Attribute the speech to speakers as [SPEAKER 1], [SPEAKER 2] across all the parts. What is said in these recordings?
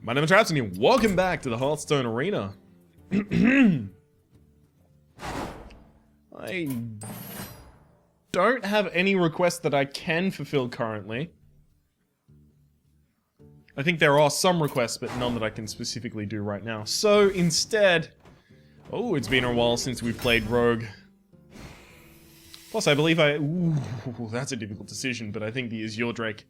[SPEAKER 1] My name is Rhapsody and welcome back to the Hearthstone Arena. I don't have any requests that I can fulfill currently. I think there are some requests, but none that I can specifically do right now. So instead... Oh, it's been a while since we played Rogue. Plus, I believe Ooh, that's a difficult decision, but I think the Azure Drake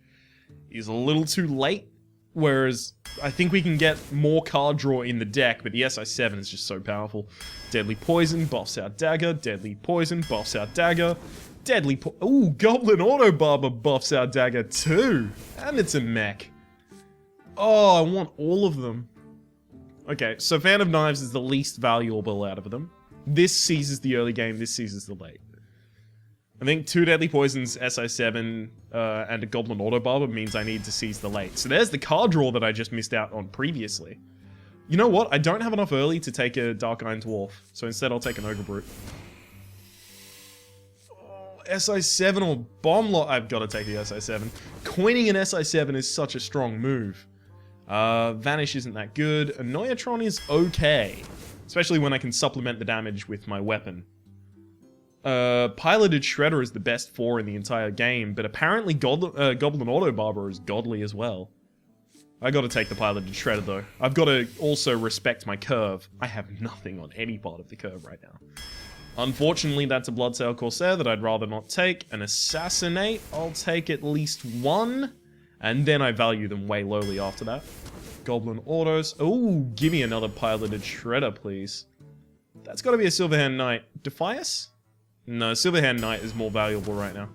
[SPEAKER 1] is a little too late. Whereas, I think we can get more card draw in the deck, but the SI7 is just so powerful. Deadly Poison buffs our Dagger, Deadly Poison buffs our Dagger, Ooh, Goblin Auto Barber buffs our Dagger too! And it's a mech. Oh, I want all of them. Okay, so Fan of Knives is the least valuable out of them. This seizes the early game, this seizes the late. I think 2 Deadly Poisons, SI7, and a Goblin Auto Barber means I need to seize the late. So there's the card draw that I just missed out on previously. You know what? I don't have enough early to take a Dark Iron Dwarf, so instead I'll take an Ogre Brute. Oh, SI7 or Bomb Lot. I've got to take the SI7. Coining an SI7 is such a strong move. Vanish isn't that good. Annoyatron is okay, especially when I can supplement the damage with my weapon. Piloted Shredder is the best 4 in the entire game, but apparently Goblin Auto Barber is godly as well. I gotta take the Piloted Shredder though. I've gotta also respect my curve. I have nothing on any part of the curve right now. Unfortunately, that's a Bloodsail Corsair that I'd rather not take. An Assassinate, I'll take at least 1, and then I value them way lowly after that. Goblin Autos. Oh, give me another Piloted Shredder, please. That's gotta be a Silverhand Knight. Defias? No, Silverhand Knight is more valuable right now.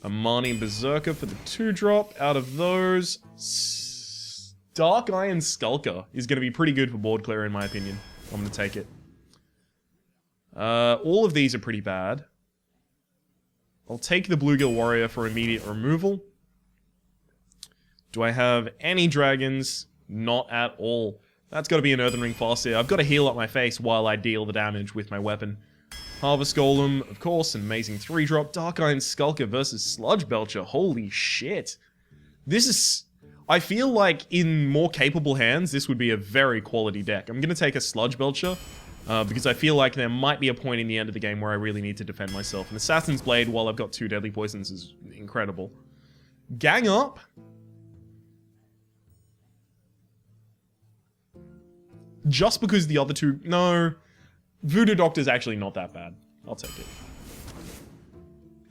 [SPEAKER 1] Amani Berserker for the 2-drop. Out of those, Dark Iron Skulker is going to be pretty good for board clear in my opinion. I'm going to take it. All of these are pretty bad. I'll take the Bluegill Warrior for immediate removal. Do I have any dragons? Not at all. That's got to be an Earthen Ring Farseer. I've got to heal up my face while I deal the damage with my weapon. Harvest Golem, of course, an amazing 3-drop. Dark Iron Skulker versus Sludge Belcher. Holy shit. This is... I feel like in more capable hands, this would be a very quality deck. I'm going to take a Sludge Belcher, because I feel like there might be a point in the end of the game where I really need to defend myself. An Assassin's Blade, while I've got 2 Deadly Poisons, is incredible. Gang Up. Just because the other two... No... Voodoo Doctor's actually not that bad. I'll take it.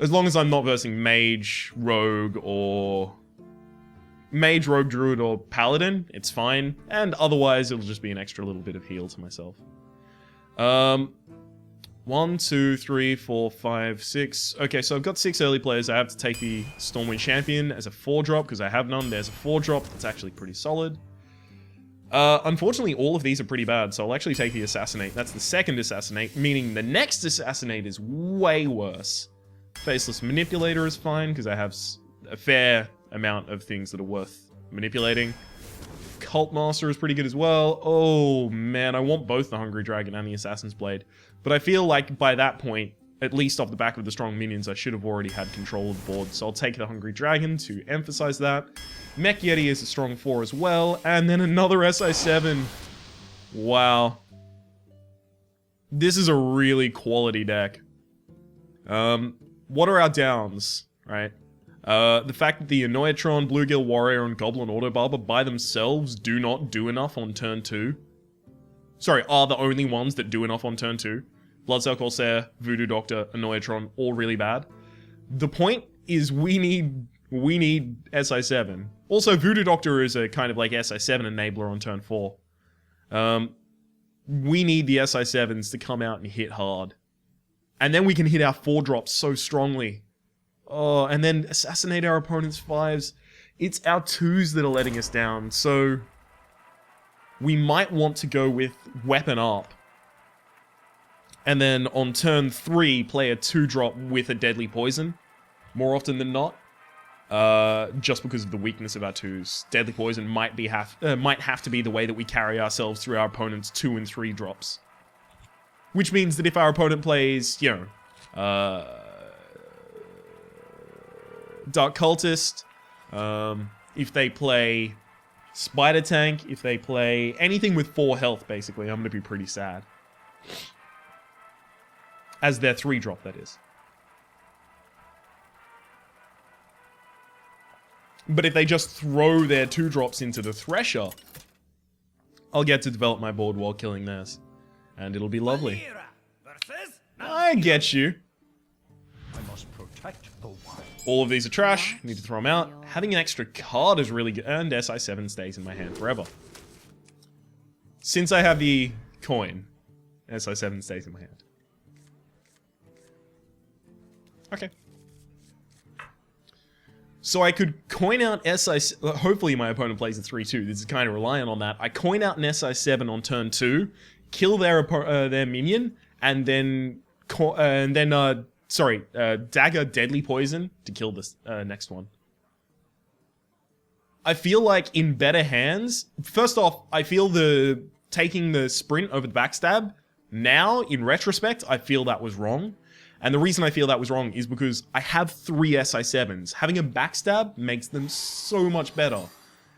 [SPEAKER 1] As long as I'm not versing Mage, Rogue, or... Mage, Rogue, Druid, or Paladin, it's fine. And otherwise, it'll just be an extra little bit of heal to myself. 1, 2, 3, 4, 5, 6. Okay, so I've got 6 early players. I have to take the Stormwind Champion as a 4-drop, because I have none. There's a 4-drop that's actually pretty solid. Unfortunately, all of these are pretty bad, so I'll actually take the Assassinate. That's the second Assassinate, meaning the next Assassinate is way worse. Faceless Manipulator is fine, because I have a fair amount of things that are worth manipulating. Cult Master is pretty good as well. Oh, man, I want both the Hungry Dragon and the Assassin's Blade. But I feel like by that point, at least off the back of the strong minions, I should have already had control of the board. So I'll take the Hungry Dragon to emphasize that. Mech Yeti is a strong 4 as well. And then another SI7. Wow. This is a really quality deck. What are our downs, right? The fact that the Annoyatron, Bluegill Warrior, and Goblin Auto Barber by themselves do not do enough on turn 2. Sorry, are the only ones that do enough on turn 2. Bloodsail Corsair, Voodoo Doctor, Annoyatron, all really bad. The point is we need SI7. Also, Voodoo Doctor is a kind of like SI7 enabler on turn 4. We need the SI7s to come out and hit hard. And then we can hit our 4-drops so strongly. Oh, and then assassinate our opponent's 5s. It's our 2s that are letting us down, so... We might want to go with Weapon Up. And then on turn 3, play a 2-drop with a Deadly Poison. More often than not. Just because of the weakness of our 2s. Deadly Poison might have to be the way that we carry ourselves through our opponent's 2 and 3 drops. Which means that if our opponent plays, you know, Dark Cultist, if they play Spider tank, if they play anything with 4 health, basically, I'm going to be pretty sad. As their 3-drop, that is. But if they just throw their 2-drops into the Thresher, I'll get to develop my board while killing theirs. And it'll be lovely. I get you.
[SPEAKER 2] I must protect the wild.
[SPEAKER 1] All of these are trash. Need to throw them out. Having an extra card is really good. And SI7 stays in my hand forever. Since I have the coin, SI7 stays in my hand. Okay. So I could coin out SI... Hopefully my opponent plays a 3-2. This is kind of reliant on that. I coin out an SI7 on turn 2, kill their minion, and then... Dagger Deadly Poison to kill this next one. I feel like in better hands... First off, I feel taking the sprint over the backstab, now, in retrospect, I feel that was wrong. And the reason I feel that was wrong is because I have 3 SI7s. Having a backstab makes them so much better.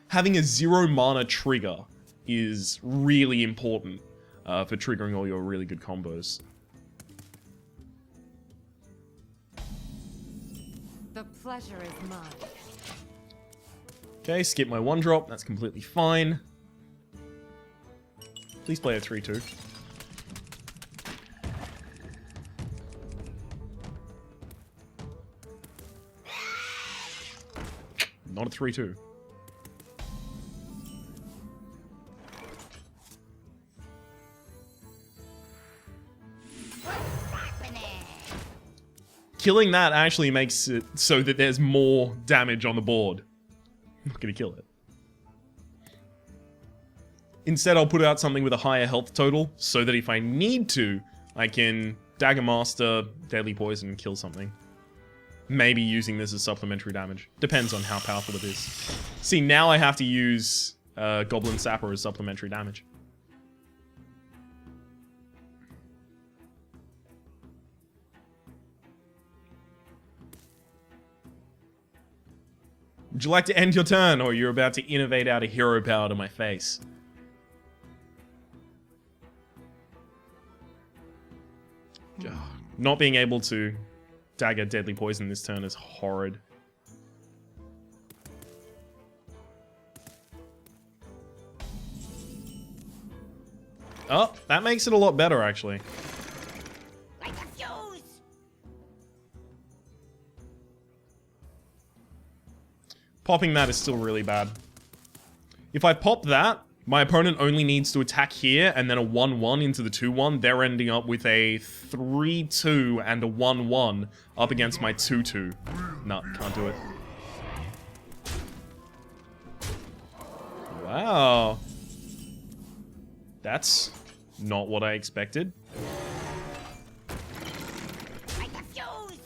[SPEAKER 1] Having a 0 mana trigger is really important for triggering all your really good combos.
[SPEAKER 3] The pleasure is mine.
[SPEAKER 1] Okay, skip my 1-drop. That's completely fine. Please play a 3-2. Not a 3-2. Killing that actually makes it so that there's more damage on the board. I'm not gonna kill it. Instead, I'll put out something with a higher health total, so that if I need to, I can Dagger Master, Deadly Poison, and kill something. Maybe using this as supplementary damage. Depends on how powerful it is. See, now I have to use Goblin Sapper as supplementary damage. Would you like to end your turn, or you're about to innovate out a hero power to my face? Not being able to Dagger Deadly Poison this turn is horrid. Oh, that makes it a lot better, actually.
[SPEAKER 3] Like a fuse.
[SPEAKER 1] Popping that is still really bad. If I pop that, my opponent only needs to attack here and then a 1-1 into the 2-1. They're ending up with a 3-2 and a 1-1 up against my 2-2. No, can't do it. Wow. That's not what I expected.
[SPEAKER 3] Like a fuse.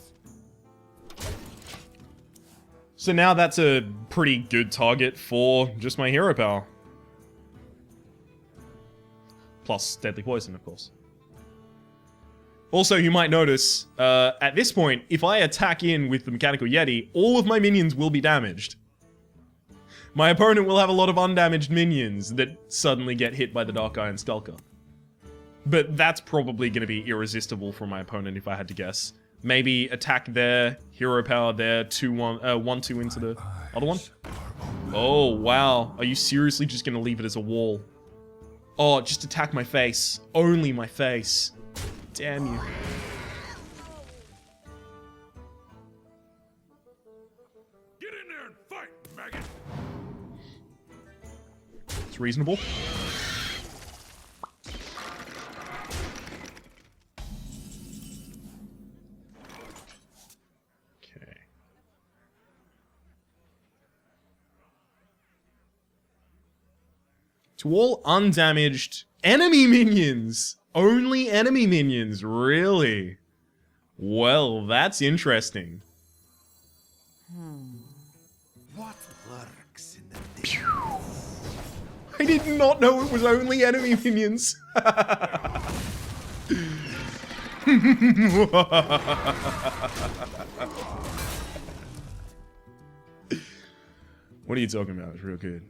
[SPEAKER 1] So now that's a pretty good target for just my hero power. Plus Deadly Poison, of course. Also, you might notice, at this point, if I attack in with the Mechanical Yeti, all of my minions will be damaged. My opponent will have a lot of undamaged minions that suddenly get hit by the Dark Iron Skulker. But that's probably going to be irresistible for my opponent if I had to guess. Maybe attack there, hero power there, 1-2 into the other one. Oh, wow. Are you seriously just going to leave it as a wall? Oh, just attack my face. Only my face. Damn you.
[SPEAKER 2] Get in there and fight, maggot!
[SPEAKER 1] It's reasonable. Okay. To all undamaged enemy minions! Only enemy minions, really? Well, that's interesting.
[SPEAKER 2] What lurks in the
[SPEAKER 1] I did not know it was only enemy minions. What are you talking about? It's real good.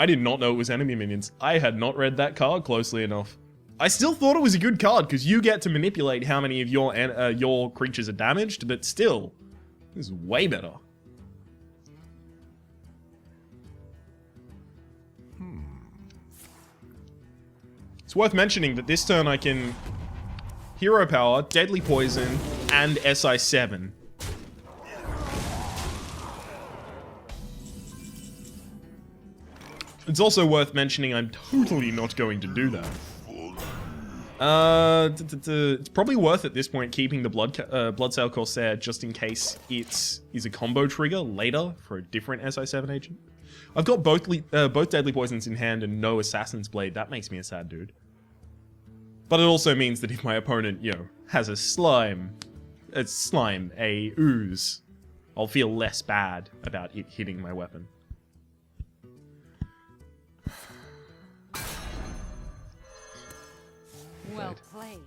[SPEAKER 1] I did not know it was enemy minions. I had not read that card closely enough. I still thought it was a good card because you get to manipulate how many of your creatures are damaged, but still, this is way better. It's worth mentioning that this turn I can Hero Power, Deadly Poison, and SI7. It's also worth mentioning I'm totally not going to do that. It's probably worth at this point keeping the Bloodsail Corsair just in case it is a combo trigger later for a different SI7 agent. I've got both Deadly Poisons in hand and no Assassin's Blade. That makes me a sad dude. But it also means that if my opponent, you know, has a ooze, I'll feel less bad about it hitting my weapon.
[SPEAKER 3] Well played.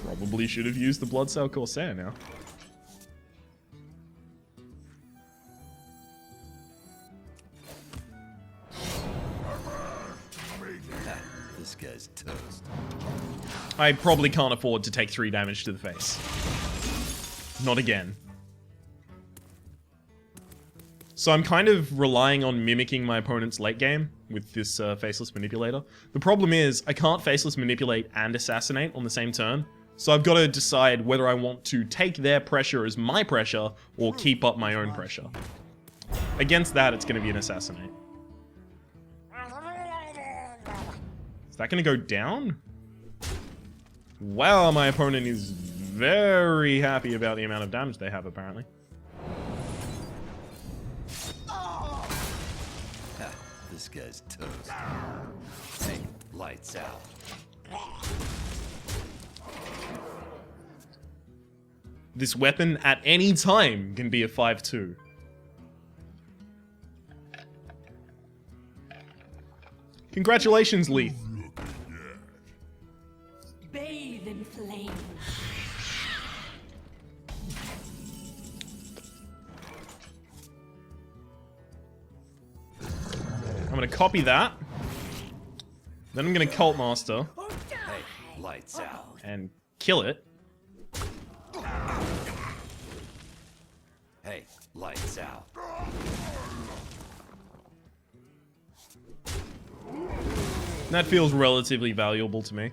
[SPEAKER 1] Probably should have used the Bloodsail Corsair now.
[SPEAKER 2] This guy's toast.
[SPEAKER 1] I probably can't afford to take 3 damage to the face. Not again. So I'm kind of relying on mimicking my opponent's late game with this Faceless Manipulator. The problem is, I can't Faceless Manipulate and Assassinate on the same turn, so I've got to decide whether I want to take their pressure as my pressure or keep up my own pressure. Against that, it's going to be an Assassinate. Is that going to go down? Wow, my opponent is very happy about the amount of damage they have, apparently.
[SPEAKER 2] This guy's toast. Hey, lights out.
[SPEAKER 1] This weapon at any time can be a 5-2. Congratulations, Leith.
[SPEAKER 3] Bathe in flame.
[SPEAKER 1] I'm gonna copy that. Then I'm gonna Cult Master
[SPEAKER 2] Hey, lights out.
[SPEAKER 1] and kill it.
[SPEAKER 2] Hey, lights out.
[SPEAKER 1] That feels relatively valuable to me.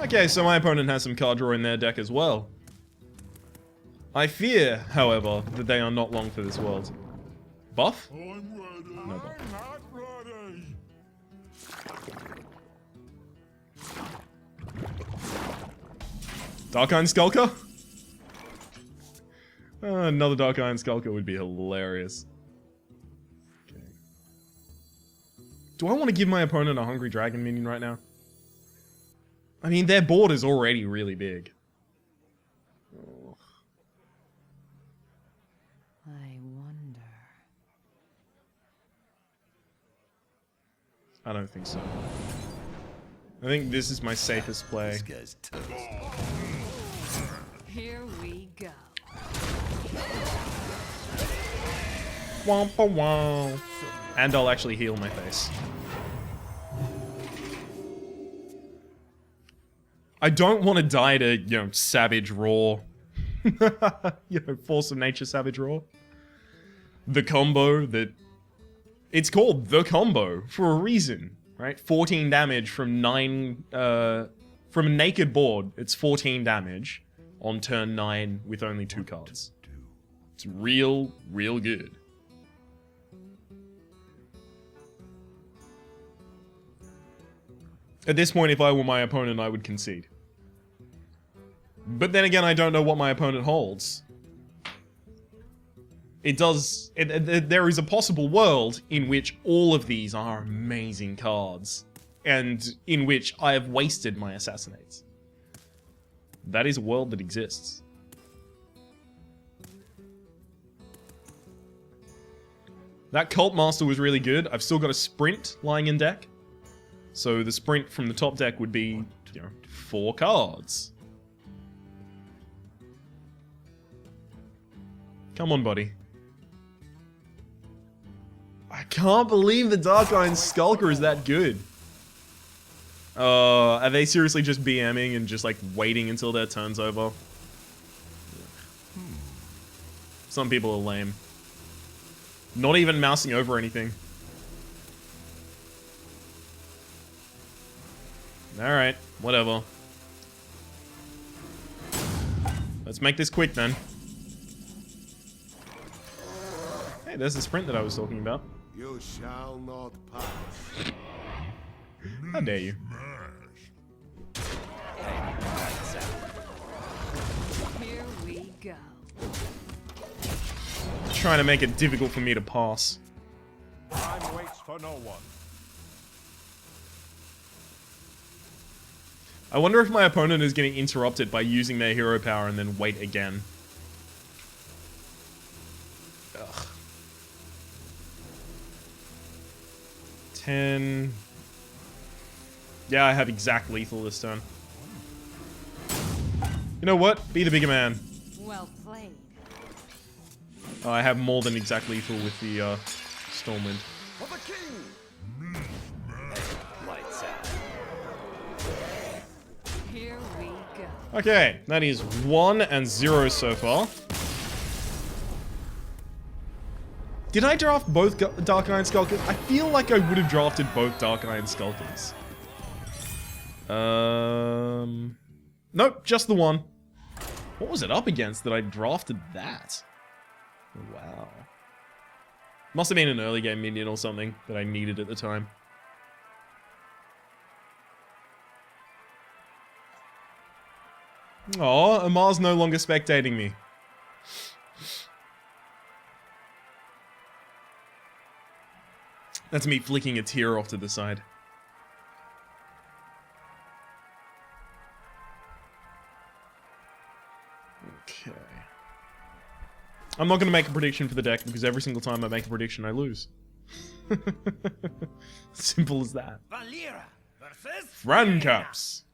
[SPEAKER 1] Okay, so my opponent has some card draw in their deck as well. I fear, however, that they are not long for this world. Buff? No buff. Dark Iron Skulker? Another Dark Iron Skulker would be hilarious. Okay. Do I want to give my opponent a Hungry Dragon minion right now? I mean, their board is already really big. Oh.
[SPEAKER 3] I wonder.
[SPEAKER 1] I don't think so. I think this is my safest play.
[SPEAKER 2] This guy's toast.
[SPEAKER 3] Here we go.
[SPEAKER 1] Wompa wow. And I'll actually heal my face. I don't want to die to, you know, Savage Roar. You know, Force of Nature Savage Roar. The combo that... It's called The Combo for a reason, right? 14 damage from 9... from a naked board, it's 14 damage on turn 9 with only 2 cards. It's real good. At this point, if I were my opponent, I would concede. But then again, I don't know what my opponent holds. There is a possible world in which all of these are amazing cards, and in which I have wasted my Assassinates. That is a world that exists. That Cult Master was really good. I've still got a Sprint lying in deck. So the Sprint from the top deck would be, you know, 4 cards. Come on, buddy. I can't believe the Dark Iron Skulker is that good. Are they seriously just BMing and just like waiting until their turn's over? Some people are lame. Not even mousing over anything. Alright, whatever. Let's make this quick then. Hey, there's the sprint that I was talking about.
[SPEAKER 4] You shall not pass.
[SPEAKER 1] How dare you?
[SPEAKER 2] Lights out.
[SPEAKER 3] Here we go.
[SPEAKER 1] Trying to make it difficult for me to pass.
[SPEAKER 4] Time waits for no one.
[SPEAKER 1] I wonder if my opponent is getting interrupted by using their hero power and then wait again. Ugh. 10. Yeah, I have exact lethal this turn. You know what? Be the bigger man.
[SPEAKER 3] Well played.
[SPEAKER 1] Oh, I have more than exact lethal with the Stormwind.
[SPEAKER 4] For the king!
[SPEAKER 2] Hey, lights out.
[SPEAKER 3] Here we go.
[SPEAKER 1] Okay, that is 1 and 0 so far. Did I draft both Dark Iron Skulkers? I feel like I would have drafted both Dark Iron Skulkers. Nope, just the one. What was it up against that I drafted that? Wow. Must have been an early game minion or something that I needed at the time. Aw, Amar's no longer spectating me. That's me flicking a tear off to the side. Okay. I'm not going to make a prediction for the deck because every single time I make a prediction, I lose. Simple as that.
[SPEAKER 2] Valera versus
[SPEAKER 1] Fran caps.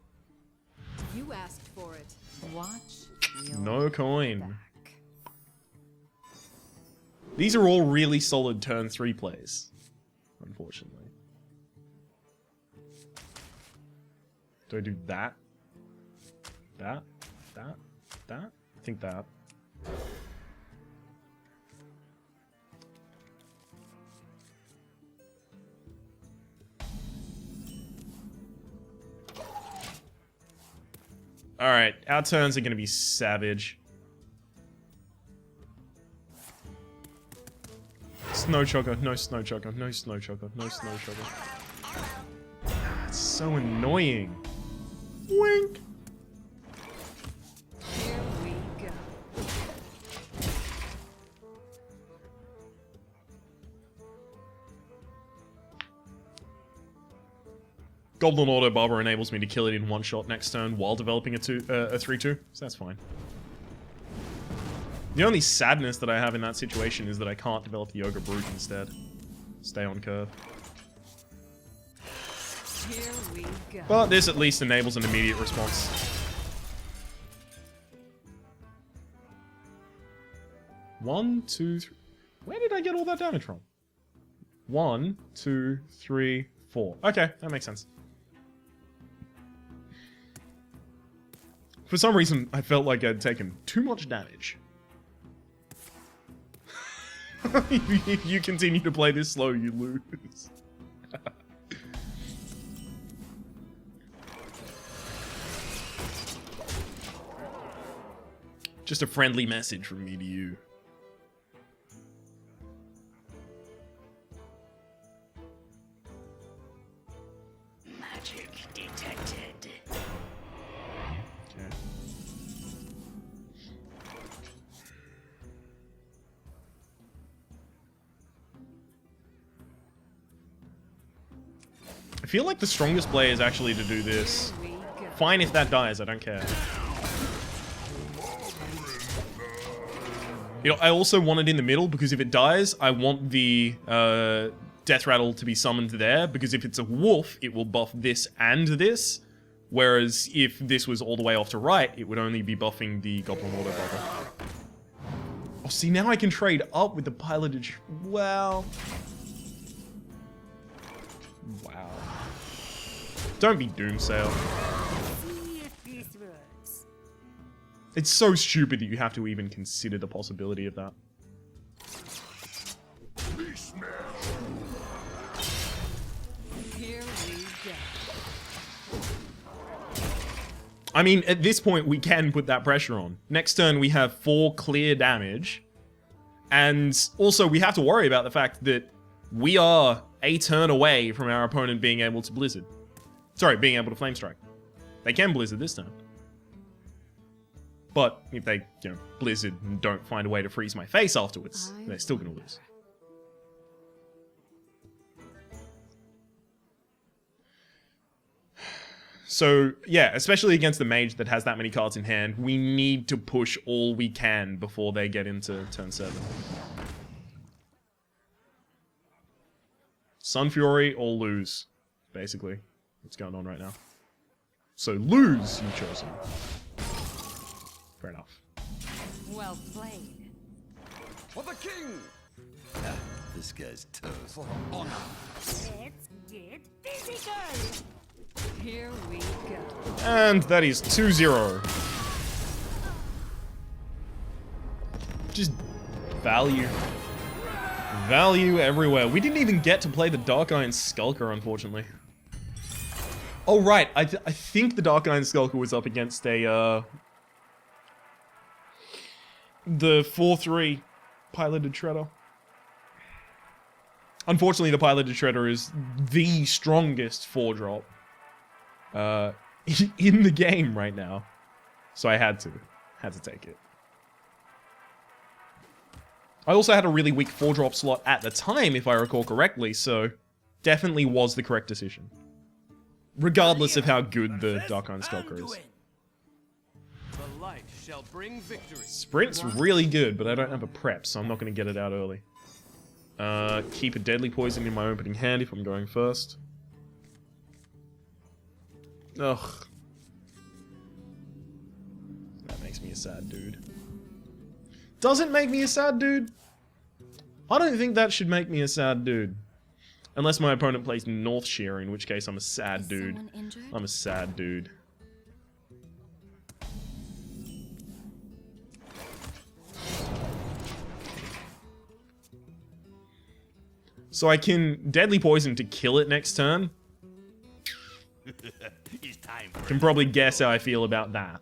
[SPEAKER 3] You asked for it. Watch. your
[SPEAKER 1] No coin.
[SPEAKER 3] back.
[SPEAKER 1] These are all really solid turn 3 plays, unfortunately. Do I do that? That? That? That? I think that. Alright, our turns are going to be savage. Snow Chugger, no Snow Chugger, no Snow Chugger, no Snow Chugger. It's so annoying. Wink.
[SPEAKER 3] Here we go.
[SPEAKER 1] Goblin Auto Barber enables me to kill it in one shot next turn while developing a 3-2, so that's fine. The only sadness that I have in that situation is that I can't develop the Ogre Brute instead. Stay on curve.
[SPEAKER 3] Here we go.
[SPEAKER 1] But this at least enables an immediate response. One, two, three. Where did I get all that damage from? 1, 2, 3, 4. Okay, that makes sense. For some reason, I felt like I'd taken too much damage. If you continue to play this slow, you lose. Just a friendly message from me to you.
[SPEAKER 2] Magic detected.
[SPEAKER 1] Okay. I feel like the strongest play is actually to do this.
[SPEAKER 3] Here we go.
[SPEAKER 1] Fine if that dies, I don't care. You know, I also want it in the middle because if it dies, I want the Death Rattle to be summoned there because if it's a wolf, it will buff this and this. Whereas if this was all the way off to right, it would only be buffing the Goblin Water Bubble. Oh, see, now I can trade up with the piloted... Well... Wow. Don't be Doomsail.
[SPEAKER 2] See if this works.
[SPEAKER 1] It's so stupid that you have to even consider the possibility of that.
[SPEAKER 3] Here we go.
[SPEAKER 1] I mean, at this point, we can put that pressure on. Next turn, we have 4 clear damage. And also, we have to worry about the fact that we are a turn away from our opponent being able to Blizzard. Sorry, being able to Flame Strike. They can Blizzard this turn. But if they, Blizzard and don't find a way to freeze my face afterwards, they're still going to lose. So, yeah, especially against the mage that has that many cards in hand, we need to push all we can before they get into turn 7. Sun Fury or lose, basically. What's going on right now. So lose, you've chosen. Fair enough.
[SPEAKER 3] Well played.
[SPEAKER 4] For the king!
[SPEAKER 2] This guy's toast.
[SPEAKER 5] Let's get physical.
[SPEAKER 3] Here we go.
[SPEAKER 1] And that is 2-0. Just value. Value everywhere. We didn't even get to play the Dark Iron Skulker, unfortunately. Oh, right. I think the Dark Iron Skulker was up against a, the 4-3 Piloted Shredder. Unfortunately, the Piloted Shredder is the strongest 4-drop in the game right now. So I had to take it. I also had a really weak 4-drop slot at the time, if I recall correctly, so definitely was the correct decision. Regardless of how good the Dark Iron Skulker is.
[SPEAKER 4] The light shall bring victory.
[SPEAKER 1] Sprint's really good, but I don't have a prep, so I'm not going to get it out early. Keep a Deadly Poison in my opening hand if I'm going first. Ugh. That makes me a sad dude. Doesn't make me a sad dude? I don't think that should make me a sad dude. Unless my opponent plays Northshire, in which case I'm a sad dude.
[SPEAKER 3] Someone injured?
[SPEAKER 1] I'm a sad dude. So I can Deadly Poison to kill it next turn.
[SPEAKER 2] It's time for
[SPEAKER 1] Can probably guess how I feel about that.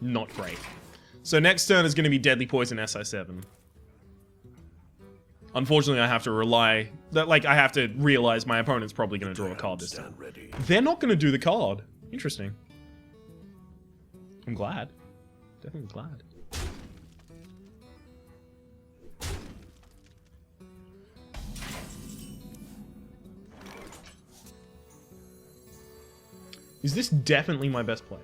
[SPEAKER 1] Not great. So next turn is going to be Deadly Poison SI7. Unfortunately, I have to rely... I have to realize my opponent's probably going to draw a card this turn. They're not going to do the card. Interesting. I'm glad. Definitely glad. Is this definitely my best play?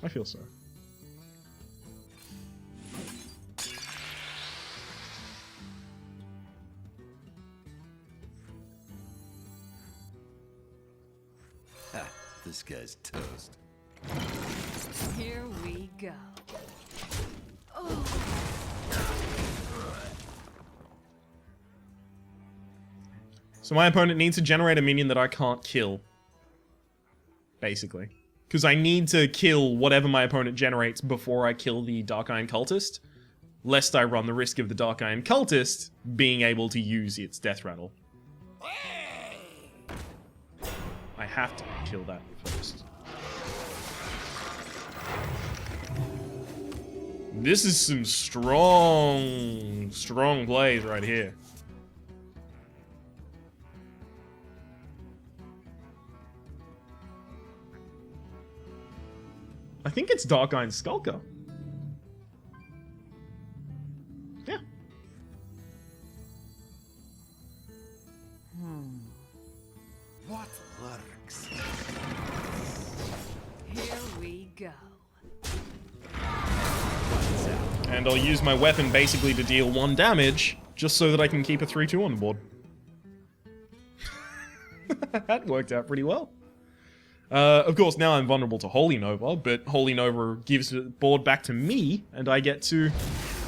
[SPEAKER 1] I feel so.
[SPEAKER 2] This guy's toast.
[SPEAKER 3] Here we go.
[SPEAKER 1] So my opponent needs to generate a minion that I can't kill. Basically. Because I need to kill whatever my opponent generates before I kill the Dark Iron Cultist, lest I run the risk of the Dark Iron Cultist being able to use its Death Rattle. I have to kill that first. This is some strong plays right here. I think it's Dark Iron Skulker. Yeah.
[SPEAKER 2] What works?
[SPEAKER 3] Here we go.
[SPEAKER 2] Lights
[SPEAKER 1] And I'll use my weapon basically to deal 1 damage, just so that I can keep a 3-2 on the board. That worked out pretty well. Of course, now I'm vulnerable to Holy Nova, but Holy Nova gives the board back to me, and I get to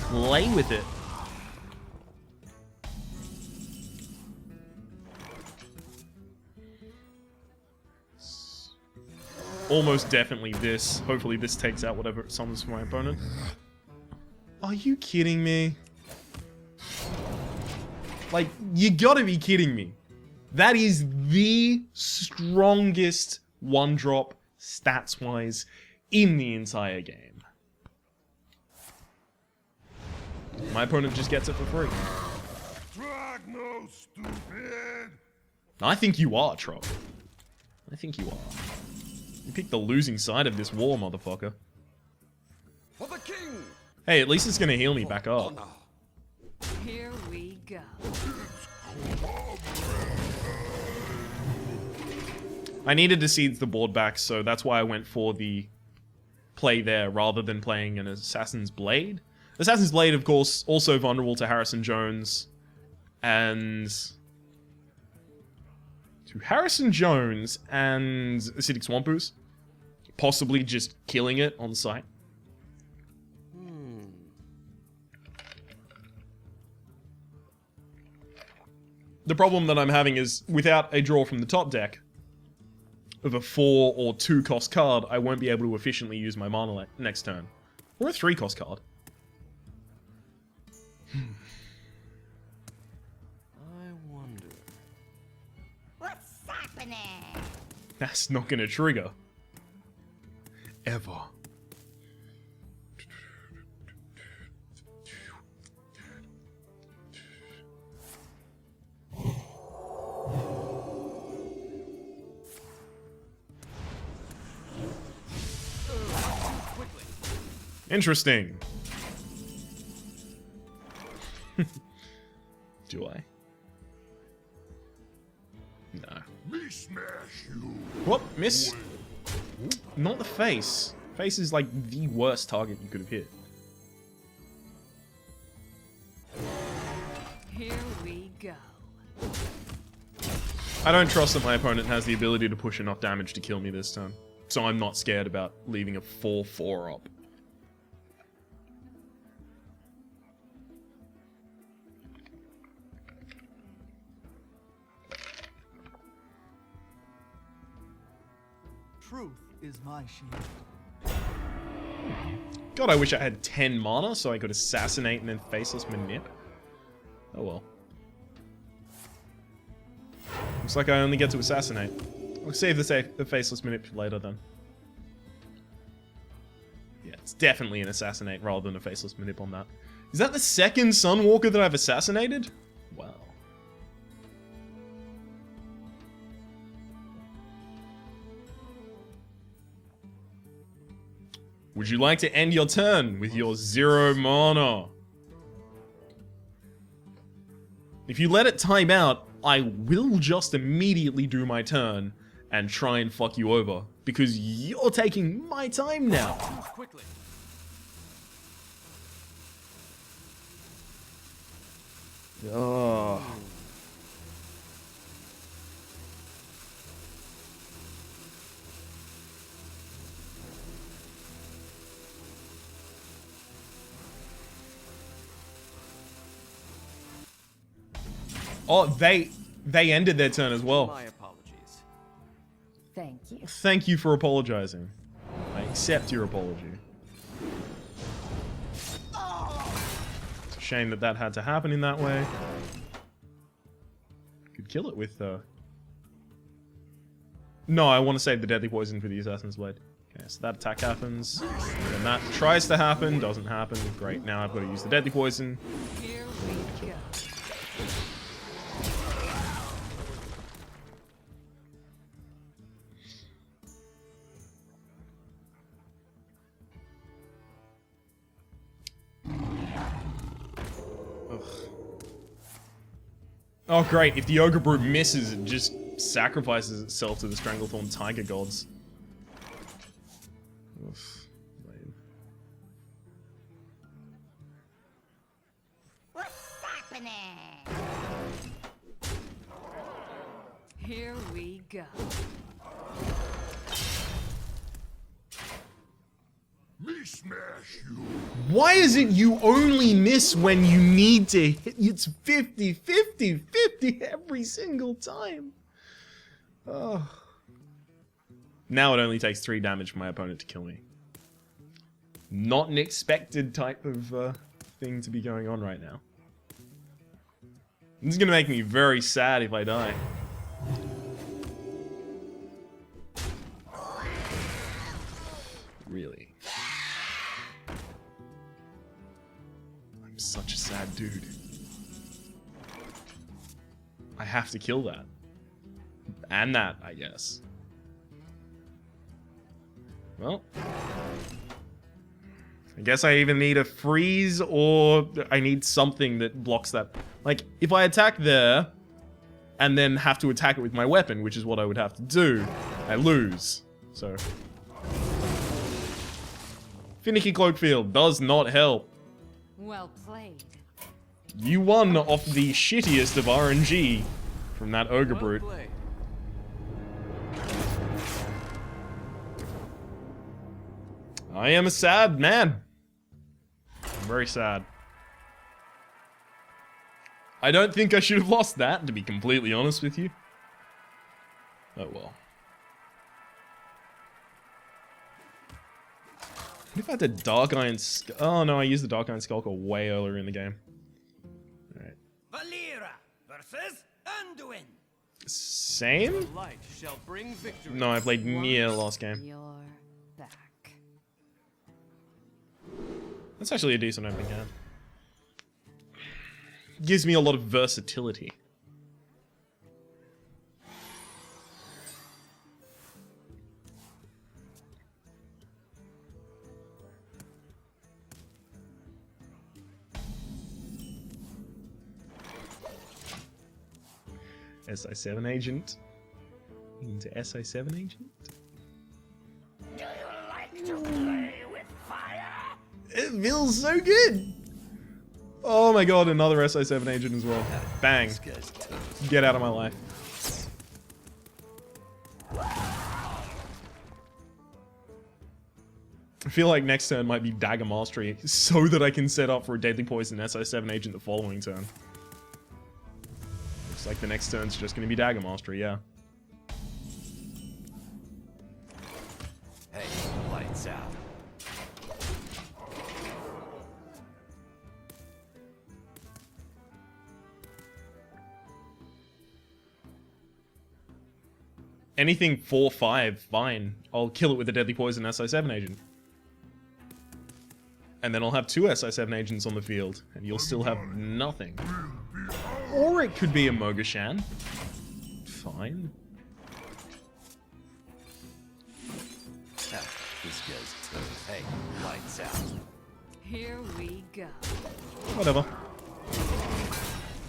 [SPEAKER 1] play with it. Almost definitely this. Hopefully this takes out whatever it summons for my opponent. Are you kidding me? Like, you gotta be kidding me. That is the strongest 1-drop, stats-wise, in the entire game. My opponent just gets it for free.
[SPEAKER 2] Dragno, stupid!
[SPEAKER 1] I think you are, Trop. I think you are. You picked the losing side of this war, motherfucker.
[SPEAKER 2] For the king!
[SPEAKER 1] Hey, at least it's gonna heal me back up.
[SPEAKER 3] Here we go.
[SPEAKER 1] I needed to seed the board back, so that's why I went for the play there rather than playing an Assassin's Blade. Assassin's Blade, of course, also vulnerable to Harrison Jones. And... to Harrison Jones and Acidic Swamp Ooze. Possibly just killing it on sight. The problem that I'm having is, without a draw from the top deck of a 4 or 2 cost card, I won't be able to efficiently use my mana next turn. Or a 3 cost card.
[SPEAKER 2] I wonder.
[SPEAKER 5] What's happening?
[SPEAKER 1] That's not gonna trigger. Ever. Interesting. Do I? No.
[SPEAKER 2] Me smash you!
[SPEAKER 1] Whoop, miss. Not the face. Face is like the worst target you could have hit.
[SPEAKER 3] Here we go.
[SPEAKER 1] I don't trust that my opponent has the ability to push enough damage to kill me this turn. So I'm not scared about leaving a 4-4 up.
[SPEAKER 6] Truth is my shield.
[SPEAKER 1] God, I wish I had 10 mana so I could assassinate and then faceless manip. Oh well. Looks like I only get to assassinate. I'll save the faceless manip for later then. Yeah, it's definitely an assassinate rather than a faceless manip on that. Is that the second Sunwalker that I've assassinated? Wow. Would you like to end your turn with your 0 mana? If you let it time out, I will just immediately do my turn and try and fuck you over, because you're taking my time now.
[SPEAKER 4] Move quickly.
[SPEAKER 1] Oh. Oh, they ended their turn as well.
[SPEAKER 4] My apologies.
[SPEAKER 3] Thank you.
[SPEAKER 1] Thank you for apologizing. I accept your apology. It's a shame that that had to happen in that way. Could kill it with, No, I want to save the Deadly Poison for the Assassin's Blade. Okay, so that attack happens. Then that tries to happen, doesn't happen. Great, now I've got to use the Deadly Poison.
[SPEAKER 3] Here we go.
[SPEAKER 1] Oh great, if the Ogre Brute misses, it just sacrifices itself to the Stranglethorn Tiger Gods. Oof.
[SPEAKER 5] happening?
[SPEAKER 3] Here we go.
[SPEAKER 2] Me smash you.
[SPEAKER 1] Why is it you only miss when you need to hit? It's 50, 50, 50 every single time. Oh. Now it only takes 3 damage for my opponent to kill me. Not an expected type of thing to be going on right now. This is gonna make me very sad if I die. Really? I'm such a sad dude. I have to kill that. And that, I guess. Well. I guess I either need a freeze or I need something that blocks that. Like, if I attack there and then have to attack it with my weapon, which is what I would have to do, I lose. So. Finicky Cloakfield does not help.
[SPEAKER 3] Well played.
[SPEAKER 1] You won off the shittiest of RNG from that Ogre
[SPEAKER 4] Well
[SPEAKER 1] Brute.
[SPEAKER 4] played.
[SPEAKER 1] I am a sad man. I'm very sad. I don't think I should have lost that, to be completely honest with you. Oh well. What if I had the Dark Iron Skull? Oh no, I used the Dark Iron Skulker way earlier in the game. Alright.
[SPEAKER 7] Valera versus Anduin.
[SPEAKER 1] Same?
[SPEAKER 4] The light shall bring victory.
[SPEAKER 1] No, I played Nier last game.
[SPEAKER 3] You're back.
[SPEAKER 1] That's actually a decent opening hand. Gives me a lot of versatility. SI7 agent into SI7 agent.
[SPEAKER 5] Do you like to play with fire?
[SPEAKER 1] It feels so good. Oh my god, another SI7 agent as well. Bang. Get out of my life. I feel like next turn might be Dagger Mastery so that I can set up for a Deadly Poison SI7 agent the following turn. Looks like the next turn's just going to be Dagger Mastery, yeah.
[SPEAKER 7] Hey, lights out.
[SPEAKER 1] Anything 4-5, fine. I'll kill it with a Deadly Poison SI7 agent. And then I'll have 2 SI7 agents on the field, and you'll still have nothing. Or it could be a Mogashan. Fine.
[SPEAKER 7] Ah, this guy's toast. Hey, lights out.
[SPEAKER 3] Here we go.
[SPEAKER 1] Whatever.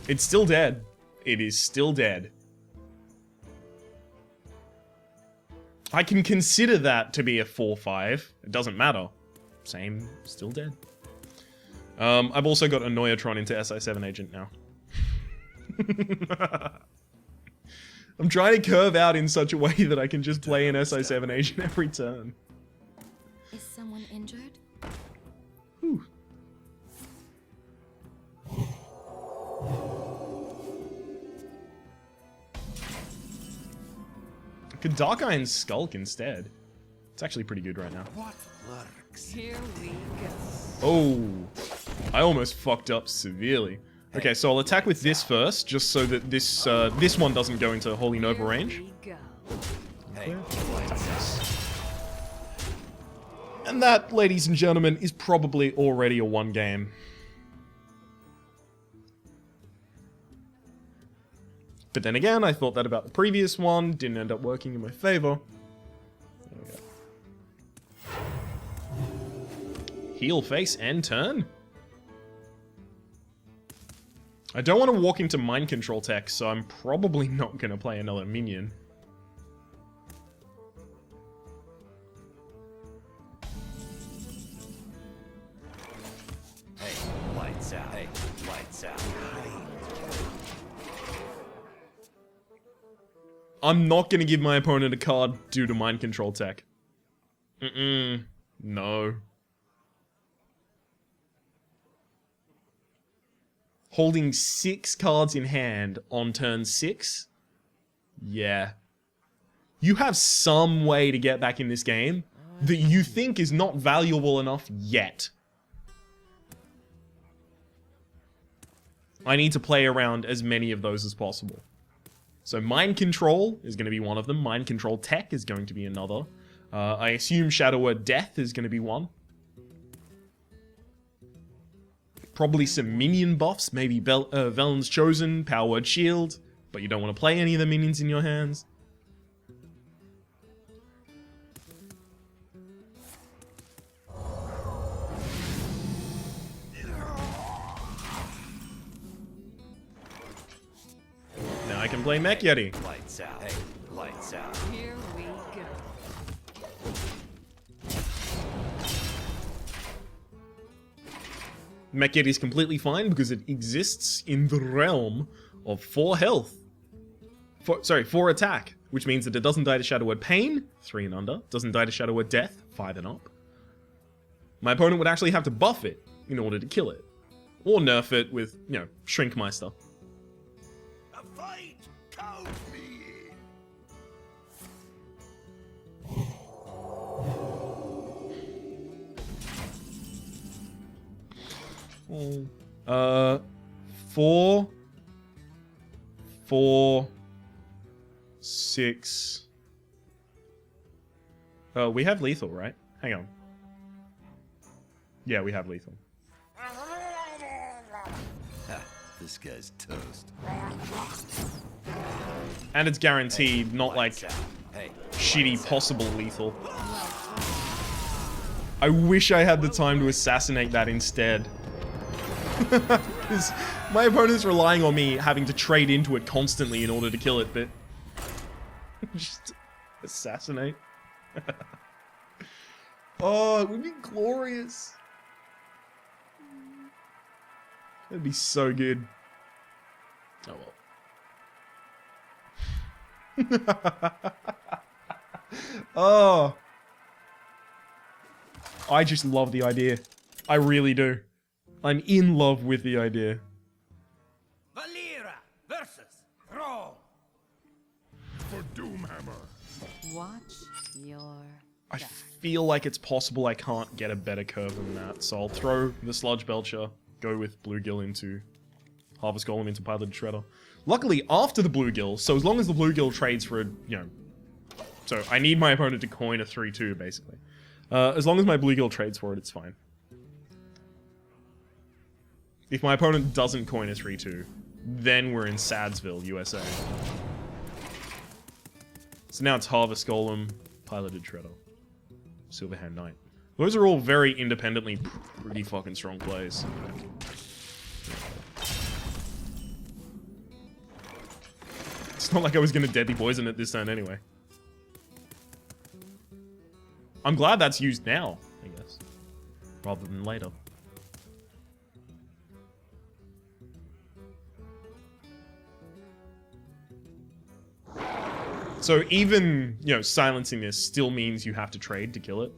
[SPEAKER 1] It's still dead. It is still dead. I can consider that to be a 4-5. It doesn't matter. Same, still dead. I've also got a Noyatron into SI7 agent now. I'm trying to curve out in such a way that I can just play an SI7 agent every turn.
[SPEAKER 3] Is someone injured?
[SPEAKER 1] Whew. I could Dark Iron Skulk instead. It's actually pretty good right now.
[SPEAKER 7] What lurks?
[SPEAKER 3] Here we go.
[SPEAKER 1] Oh, I almost fucked up severely. Okay, so I'll attack with this first, just so that this this one doesn't go into Holy Nova range.
[SPEAKER 3] Here we go.
[SPEAKER 7] Hey, lights out.
[SPEAKER 1] And that, ladies and gentlemen, is probably already a 1 game. But then again, I thought that about the previous one, didn't end up working in my favor. There we go. Heal, face, and turn? I don't want to walk into mind control tech, so I'm probably not going to play another minion.
[SPEAKER 7] Hey, lights Lights out. Hey, lights out.
[SPEAKER 1] I'm not going to give my opponent a card due to mind control tech. No. Holding 6 cards in hand on turn 6? Yeah. You have some way to get back in this game that you think is not valuable enough yet. I need to play around as many of those as possible. So Mind Control is going to be one of them. Mind Control Tech is going to be another. I assume Shadow Word Death is going to be one. Probably some minion buffs. Maybe Velen's Chosen, Power Word Shield. But you don't want to play any of the minions in your hands. Now I can play Mech Yeti.
[SPEAKER 7] Lights out. Hey, lights out.
[SPEAKER 3] Here we go.
[SPEAKER 1] Mech Yeti is completely fine because it exists in the realm of 4 health. 4 attack, which means that it doesn't die to Shadow Word Pain, 3 and under. Doesn't die to Shadow Word Death, 5 and up. My opponent would actually have to buff it in order to kill it. Or nerf it with, you know, Shrinkmeister.
[SPEAKER 2] A fight! Count me in!
[SPEAKER 1] 4, 4, 6. Oh, we have lethal, right? Hang on. Yeah, we have lethal.
[SPEAKER 7] Ha, this guy's toast.
[SPEAKER 1] And it's guaranteed, not like
[SPEAKER 7] Hey,
[SPEAKER 1] shitty possible lethal. I wish I had the time to assassinate that instead. Because my opponent's relying on me having to trade into it constantly in order to kill it, but... just assassinate. Oh, it would be glorious. That'd be so good. Oh well. Oh. I just love the idea. I really do. I'm in love with the idea.
[SPEAKER 4] Valera versus Thrall.
[SPEAKER 2] For Doomhammer!
[SPEAKER 3] Watch your
[SPEAKER 1] I
[SPEAKER 3] step.
[SPEAKER 1] feel like it's possible I can't get a better curve than that, so I'll throw the Sludge Belcher, go with Bluegill into Harvest Golem into Piloted Shredder. Luckily, after the Bluegill, so as long as the Bluegill trades for a, you know... So, I need my opponent to coin a 3-2, basically. As long as my Bluegill trades for it, it's fine. If my opponent doesn't coin a 3-2, then we're in Sadsville, USA. So now it's Harvest Golem, Piloted Shredder, Silverhand Knight. Those are all very independently pretty fucking strong plays. It's not like I was gonna Deadly Poison it this turn anyway. I'm glad that's used now, I guess, rather than later. So even, you know, silencing this still means you have to trade to kill it.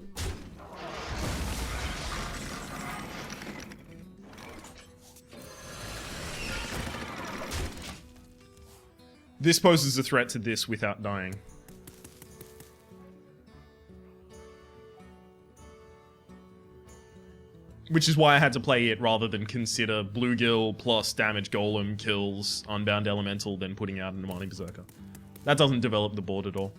[SPEAKER 1] This poses a threat to this without dying. Which is why I had to play it rather than consider Bluegill plus Damage Golem kills Unbound Elemental, then putting out an Amani Berserker. That doesn't develop the board at all.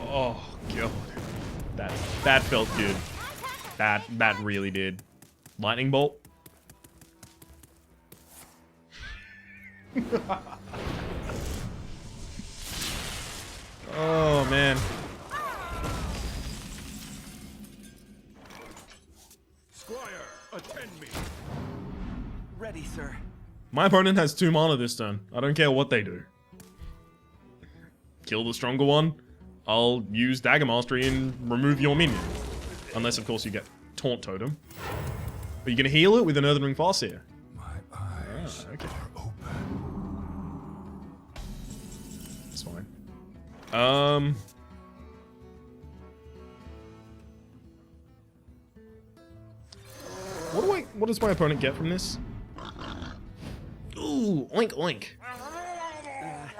[SPEAKER 1] Oh, God. That felt good. That really did. Lightning Bolt? Oh, man.
[SPEAKER 2] Squire, attend me!
[SPEAKER 6] Ready, sir.
[SPEAKER 1] My opponent has 2 mana this turn. I don't care what they do. Kill the stronger one. I'll use Dagger Mastery and remove your minion. Unless, of course, you get Taunt Totem. But you're going to heal it with an Earthen Ring Farseer.
[SPEAKER 2] My eyes
[SPEAKER 1] Okay.
[SPEAKER 2] are open.
[SPEAKER 1] That's fine. What does my opponent get from this? Ooh, oink oink.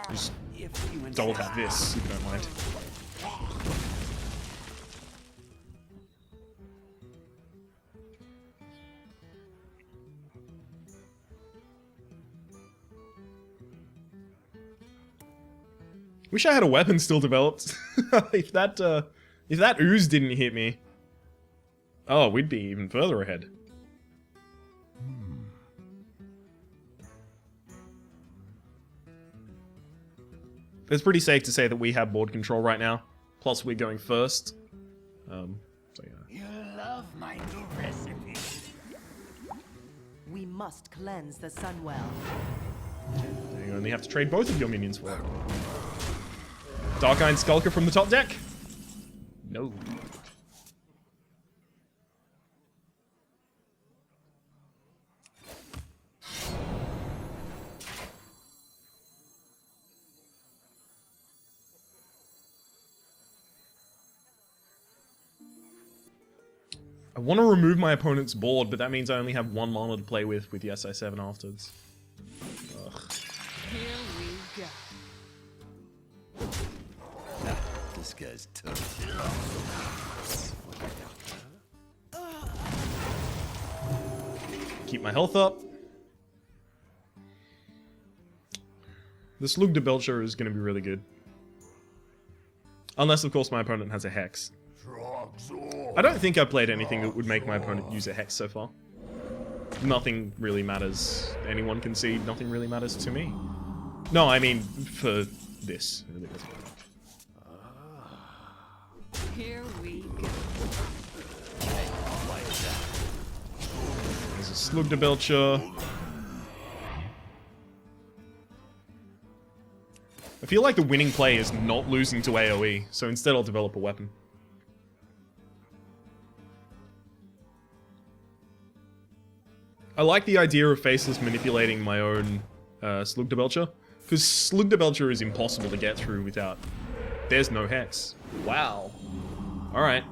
[SPEAKER 1] Just
[SPEAKER 6] If you
[SPEAKER 1] double
[SPEAKER 6] insist.
[SPEAKER 1] tap this, if you don't mind. Wish I had a weapon still developed. if that ooze didn't hit me, oh, we'd be even further ahead. It's pretty safe to say that we have board control right now. Plus, we're going first. So yeah.
[SPEAKER 5] You love my new recipe.
[SPEAKER 3] We must cleanse the Sunwell.
[SPEAKER 1] You only have to trade both of your minions for it. Dark Iron Skulker from the top deck? No. I want to remove my opponent's board, but that means I only have one mana to play with the SI7 afterwards. Ugh.
[SPEAKER 3] Here we go.
[SPEAKER 7] This guy's tough.
[SPEAKER 1] Keep my health up. The Slugda Belcher is going to be really good. Unless, of course, my opponent has a Hex. I don't think I've played anything that would make my opponent use a Hex so far. Nothing really matters. Anyone can see, nothing really matters to me. No, I mean, for this. It really doesn't matter.
[SPEAKER 3] Here we go.
[SPEAKER 1] There's a Slugda Belcher. I feel like the winning play is not losing to AoE, so instead I'll develop a weapon. I like the idea of Faceless manipulating my own Slugda Belcher, because Slugda Belcher is impossible to get through without... There's no Hex. Wow. Alright.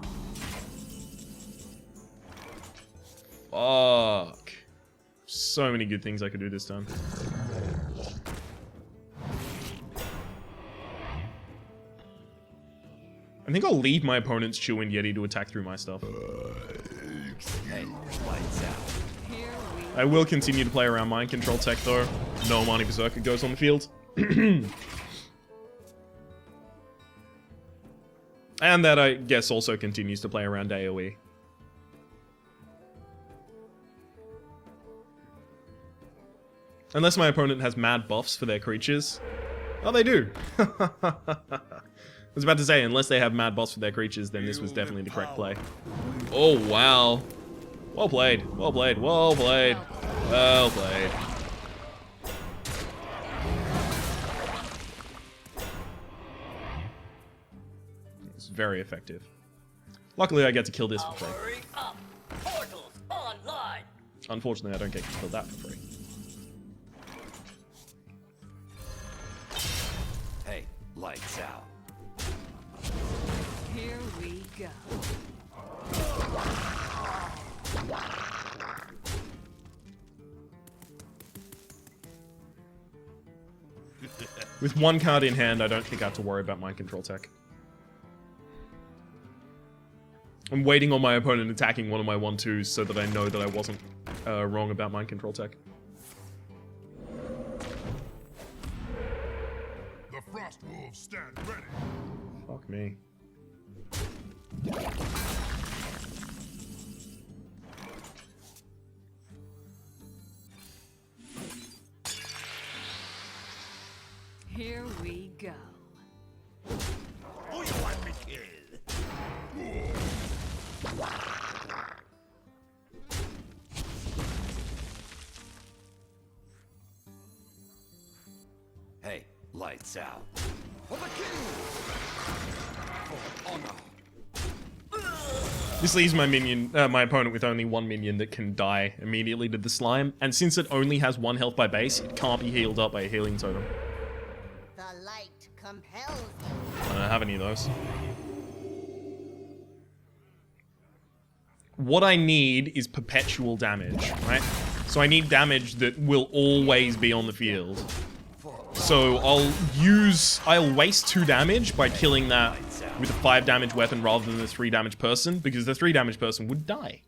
[SPEAKER 1] Fuck. So many good things I could do this time. I think I'll leave my opponent's Chewin Yeti to attack through my stuff.
[SPEAKER 7] Hey, lights out.
[SPEAKER 3] Here we
[SPEAKER 1] I will continue to play around mind control tech though. No Armani Berserker goes on the field. And that, I guess, also continues to play around AoE. Unless my opponent has mad buffs for their creatures. Oh, they do. I was about to say, unless they have mad buffs for their creatures, then this was definitely the correct play. Oh, wow. Well played. Well played. Well played. Well played. It's very effective. Luckily, I get to kill this for free.
[SPEAKER 5] Hurry up! Portals online!
[SPEAKER 1] Unfortunately, I don't get to kill that for free.
[SPEAKER 7] Hey, lights out.
[SPEAKER 3] Here we go.
[SPEAKER 1] With one card in hand, I don't think I have to worry about mind control tech. I'm waiting on my opponent attacking one of my 1/2s so that I know that I wasn't wrong about mind control tech.
[SPEAKER 2] The Frost Wolves stand ready.
[SPEAKER 1] Fuck me.
[SPEAKER 3] Here we go.
[SPEAKER 2] Who you want me kill?
[SPEAKER 7] Hey, lights out.
[SPEAKER 2] For the king! For honor!
[SPEAKER 1] This leaves my minion, my opponent with only one minion that can die immediately to the slime, and since it only has 1 health by base, it can't be healed up by a healing totem.
[SPEAKER 5] The light compels
[SPEAKER 1] I don't have any of those. What I need is perpetual damage, right? So I need damage that will always be on the field. So I'll waste 2 damage by killing that with a 5 damage weapon rather than the 3 damage person, because the 3 damage person would die.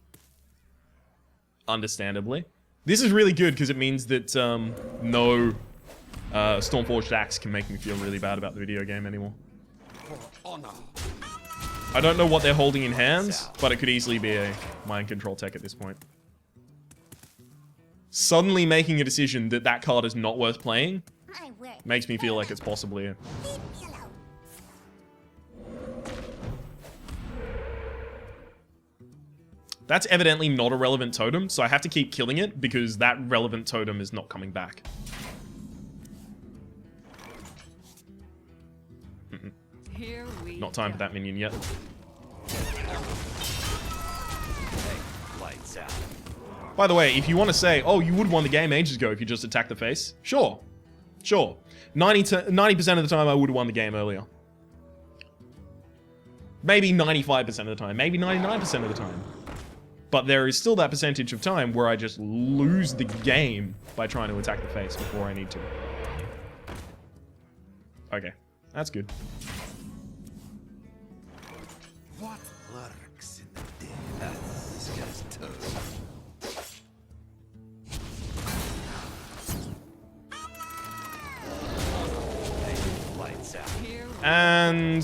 [SPEAKER 1] Understandably. This is really good because it means that no Stormforged Axe can make me feel really bad about the video game anymore. I don't know what they're holding in hands, but it could easily be a mind control tech at this point. Suddenly making a decision that that card is not worth playing
[SPEAKER 5] my work.
[SPEAKER 1] makes me feel like it's possibly a...
[SPEAKER 5] Leave me alone.
[SPEAKER 1] That's evidently not a relevant totem, so I have to keep killing it because that relevant totem is not coming back.
[SPEAKER 3] Here we
[SPEAKER 1] Not time
[SPEAKER 3] go.
[SPEAKER 1] for that minion yet.
[SPEAKER 7] Lights out.
[SPEAKER 1] By the way, if you want to say, oh, you would have won the game ages ago if you just attacked the face, sure. Sure. 90% of the time I would have won the game earlier. Maybe 95% of the time, maybe 99% of the time. But there is still that percentage of time where I just lose the game by trying to attack the face before I need to. Okay, that's good.
[SPEAKER 7] What lurks in the dim? This guy's toast. Hey, lights out.
[SPEAKER 3] Here we
[SPEAKER 1] And...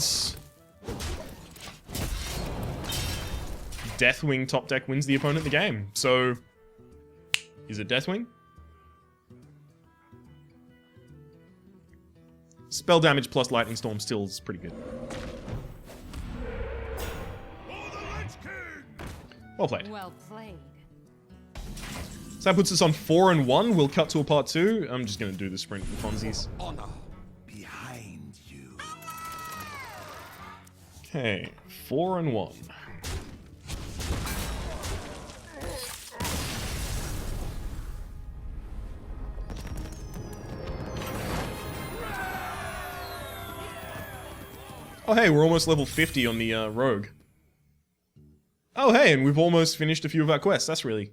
[SPEAKER 1] Deathwing top deck wins the opponent the game. So, is it Deathwing? Spell damage plus Lightning Storm still is pretty good. Well played.
[SPEAKER 3] well played.
[SPEAKER 1] So that puts us on 4-1. We'll cut to a part 2. I'm just going to do the sprint for funsies.
[SPEAKER 7] Honor behind you.
[SPEAKER 1] Okay, 4-1. Oh hey, we're almost level 50 on the rogue. Oh hey, and we've almost finished a few of our quests. That's really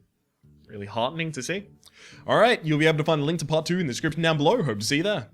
[SPEAKER 1] heartening to see. Alright, you'll be able to find a link to part 2 in the description down below. Hope to see you there.